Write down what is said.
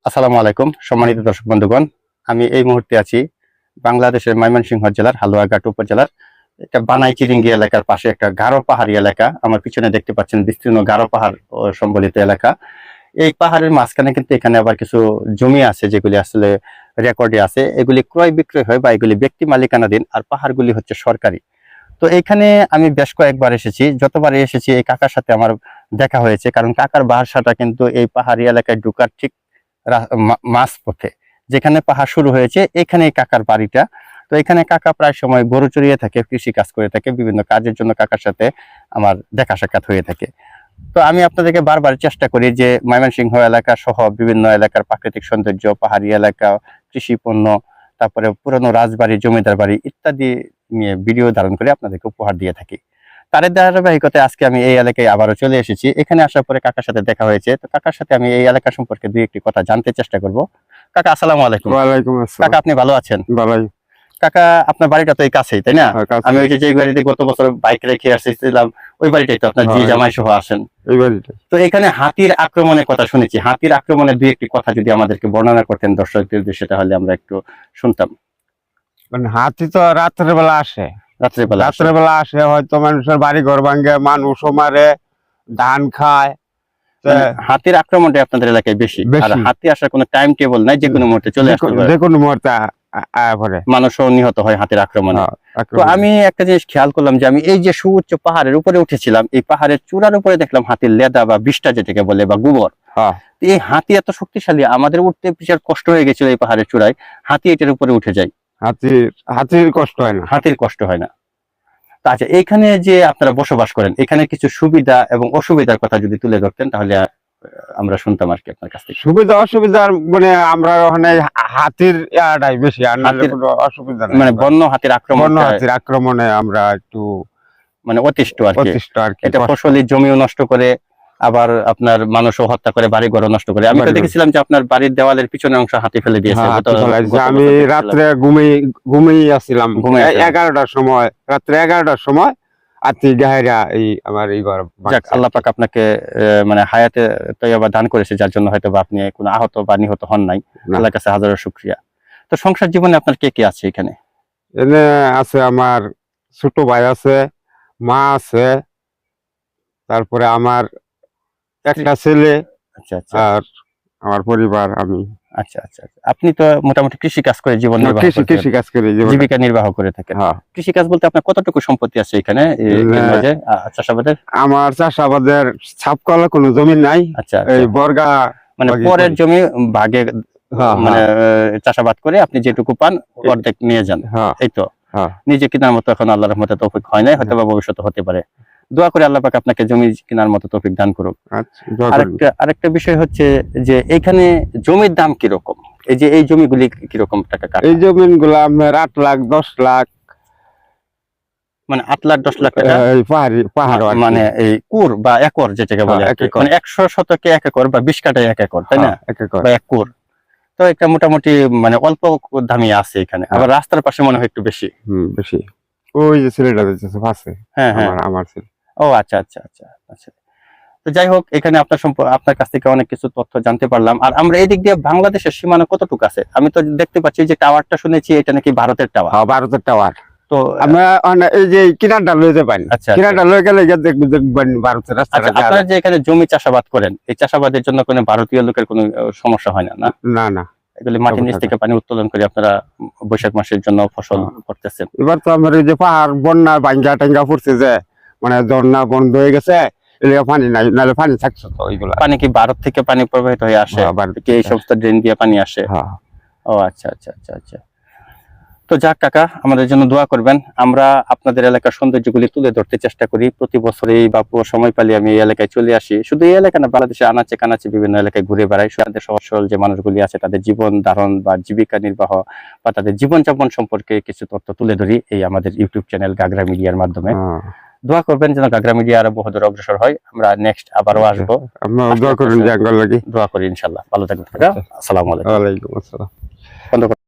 আসসালামু আলাইকুম সম্মানিত দর্শক বন্ধুগণ, আমি এই মুহূর্তে আছি বাংলাদেশের ময়মনসিংহ জেলার হালুয়াঘাট উপজেলার একটা বানাই চিরিঙ্গি এলাকার পাশে একটা গারো পাহাড়ি এলাকা। আমার পিছনে দেখতে পাচ্ছেন বিস্তীর্ণ গারো পাহাড় সম্বলিত এলাকা। এই পাহাড়ের মাঝখানে কিন্তু এখানে আবার কিছু জমি আছে যেগুলি আসলে রেকর্ডে আছে। এগুলি ক্রয় বিক্রয় হয় বা এগুলি ব্যক্তি মালিকানাধীন, আর পাহাড়গুলি হচ্ছে সরকারি। তো এখানে আমি বেশ কয়েকবার এসেছি, যতবার এসেছি এই কাকার সাথে আমার দেখা হয়েছে, কারণ কাকার বাসাটা কিন্তু এই পাহাড়ি এলাকায় ঢুকার ঠিক মাঝ পথে, যেখানে পাহাড় শুরু হয়েছে এখানে কাকার বাড়িটা। তো এখানে কাকা প্রায় সময় গরু চড়িয়ে থাকে, কৃষি কাজ করে থাকে, বিভিন্ন কাজের জন্য কাকার সাথে আমার দেখা সাক্ষাৎ হয়ে থাকে। তো আমি আপনাদেরকে বারবার চেষ্টা করি যে ময়মনসিংহ এলাকা সহ বিভিন্ন এলাকার প্রাকৃতিক সৌন্দর্য, পাহাড়ি এলাকা, কৃষি পণ্য, তারপরে পুরনো রাজবাড়ি, জমিদার বাড়ি ইত্যাদি নিয়ে ভিডিও ধারণ করে আপনাদেরকে উপহার দিয়ে থাকি। তার ধারাবাহিকতায় আজকে আমি এই এলাকায় আবারও চলে এসেছি। এখানে আসার পরে কাকার সাথে দেখা হয়েছে। তো কাকার সাথে আমি এই এলাকা সম্পর্কে দুই একটি কথা জানতে চেষ্টা করব। কাকা আসসালামু আলাইকুম। ওয়ালাইকুম আসসালাম। কাকা আপনি ভালো আছেন? ভালোই। কাকা আপনার বাড়িটা তো এই কাছেই, তাই না? কাছে। আমি ওই যে বাড়িতে গত বছর বাইক রেখে আসছিলাম, ওই বাড়িটাই তো আপনার জি জামাই সহ আসেন। এই বাড়িটাই। তো এখানে হাতির আক্রমণের কথা শুনেছি। হাতির আক্রমণের দুই একটি কথা যদি আমাদেরকে বর্ণনা করতেন দর্শকদের উদ্দেশ্যে, তাহলে আমরা একটু শুনতাম। মানে হাতি তো রাত্রে বেলা আসে, রাত্রেবেলা রাত্রে বেলা আসে, হয়তো মানুষের বাড়ি ঘর ভাঙ্গে, মানুষও মারে, ধান খায়। মানে হাতির আক্রমণটা আপনাদের এলাকায় বেশি, আর হাতি আসার কোনো টাইম টেবল নাই, যে কোনো মুহূর্তে চলে আসতে পারে, যে কোনো মুহূর্তে আয়া পড়ে, মানুষও নিহত হয় হাতির আক্রমণে। তো আমি একটা জিনিস খেয়াল করলাম যে আমি এই যে সুউচ্চ পাহাড়ের উপরে উঠেছিলাম, এই পাহাড়ের চূড়ার উপরে দেখলাম হাতির লেদা বা বিষ্ঠা যেটাকে বলে বা গোবর। এই হাতি এত শক্তিশালী, আমাদের উঠতে বিশাল কষ্ট হয়ে গেছিল এই পাহাড়ের চূড়ায়। হাতি এটার উপরে উঠে যায়, হাতির কষ্ট হয় না, হাতির কষ্ট হয় না। আচ্ছা, এখানে যে আপনারা বসবাস করেন, এখানে কিছু সুবিধা এবং অসুবিধার কথা যদি তুলে ধরতেন তাহলে আমরা শুনতাম আর কি আপনার কাছ থেকে। সুবিধা অসুবিধার মানে আমরা ওখানে হাতির ইয়াটাই বেশি, আর নাহলে কোনো অসুবিধা নাই। মানে বন্য হাতির আক্রমণ, বন্য হাতির আক্রমণে আমরা একটু মানে অতিষ্ঠ আর কি। এটা কষ্ট। ফসলি জমিও নষ্ট করে, আবার আপনার মানুষও হত্যা করে, বাড়ি ঘরও নষ্ট করে। আমি তো দেখেছিলাম যে আপনার বাড়ির দেওয়ালের পিছনের অংশ হাতি ফেলে দিয়েছে। আমি রাত্রে ঘুমিয়ে আসছিলাম 11টার সময়, রাত্রে 11টার সময় হাতি গাহেরা এই আমার এই ঘর। যাক, আল্লাহ পাক আপনাকে মানে হায়াতে তৈয়বা দান করেছে, যার জন্য হয়তো বা আপনি কোনো আহত বা নিহত হন নাই। আল্লাহর কাছে হাজারো শুকরিয়া। তো সংসার জীবনে আপনার কে কে আছে এখানে? এনে আছে আমার ছোট ভাই আছে, মা আছে, তারপরে আমার একটা ছেলে। আচ্ছা আচ্ছা। আর আমার পরিবার, আমি। আচ্ছা আচ্ছা। আপনি তো মোটামুটি কৃষি কাজ করে জীবন নির্বাহ করেন, কৃষি কাজ করে জীবিকা নির্বাহ করে থাকেন। কৃষি কাজ বলতে আপনার কতটুকু সম্পত্তি আছে এখানে চাষাবাদের? আমার চাষাবাদের ছাপকলা কোনো জমি নাই। আচ্ছা, এই বর্গা মানে পরের জমি ভাগে মানে চাষাবাদ করে আপনি যেটুকু পান অর্ধেক নিয়ে যান, এই তো? নিজে কেনার মতো এখন আল্লাহর রহমতে তৌফিক হয় নাই, হয়তো বা ভবিষ্যতে হতে পারে। দোয়া করে আল্লাহ পাক আপনাকে জমি কেনার মতো তৌফিক দান করুক। আরেকটা বিষয় হচ্ছে যে এখানে জমির দাম কিরকম? এই যে এই জমিগুলি কিরকম টাকা কাটে? এই জমিগুলো আপনার 8 লাখ 10 লাখ, মানে 8 লাখ 10 লাখ টাকা পাহাড়, মানে এই কুর বা একর যেটাকে বলে, মানে 100 শতকে 1 একর বা 20 কাঠায় 1 একর, তাই না? বা 1 কুর। তো এটা মোটামুটি মানে অল্প দামি আছে এখানে। আবার রাস্তার পাশে মনে হয় একটু বেশি। বেশি। ওই যে ছেলেটা দিতেছে পাশে, আমার ছেলে। ও আচ্ছা আচ্ছা আচ্ছা আচ্ছা। তো যাই হোক, এখানে আপনার কাছ থেকে অনেক কিছু তথ্য জানতে পারলাম। আর আমরা এই দিক দিয়ে বাংলাদেশের সীমানা কতটুকু আছে? আমি তো দেখতে পাচ্ছি যে টাওয়ারটা শুনেছি এটা নাকি ভারতের টাওয়ার। ভারতের টাওয়ার। তো আমরা এই যে কিনারটা লইতে পারি, কিনারটা লই গেলে দেখবেন ভারতের রাস্তা। আপনারা যে এখানে জমি চাষাবাদ করেন, এই চাষাবাদের জন্য কোনো ভারতীয় লোকের কোনো সমস্যা হয় না? না না, এগুলি মাটির নিচ থেকে পানি উত্তোলন করে আপনারা বৈশাখ মাসের জন্য ফসল করতেছেন। এবার তো আমার এই যে পাহাড় বন্যা ভাঙ্গা টাঙ্গা পড়ছে, যে মানে ঝর্ণা বন্ধ হয়ে গেছে, পানি নাই, নাহলে পানি থাকছে তো। ওইগুলো পানি কি ভারত থেকে পানি প্রবাহিত হয়ে আসে? এই সমস্ত ড্রেন দিয়ে পানি আসে? ও আচ্ছা আচ্ছা আচ্ছা আচ্ছা। তো যাক কাকা, আমাদের জন্য দোয়া করবেন। আমরা আপনাদের এলাকার সৌন্দর্যগুলি তুলে ধরতে চেষ্টা করি। প্রতি বছরই বা সময় পালি আমি এই এলাকায় চলে আসি। শুধু এই এলাকা না, বাংলাদেশে আনাচে কানাচে বিভিন্ন এলাকায় ঘুরে বেড়াই। তাদের সহজ সরল যে মানুষগুলি আছে তাদের জীবন ধারণ বা জীবিকা নির্বাহ বা তাদের জীবনযাপন সম্পর্কে কিছু তথ্য তুলে ধরি এই আমাদের ইউটিউব চ্যানেল গাগরা মিডিয়ার মাধ্যমে। দোয়া করবেন যেন গাগরা মিডিয়া আরো বহুদূর অগ্রসর হয়। আমরা নেক্সট আবারও আসবো। দোয়া করি ইনশাআল্লাহ। ভালো থাকবেন কাকা। আসসালামু আলাইকুম। ওয়ালাইকুম আসসালাম।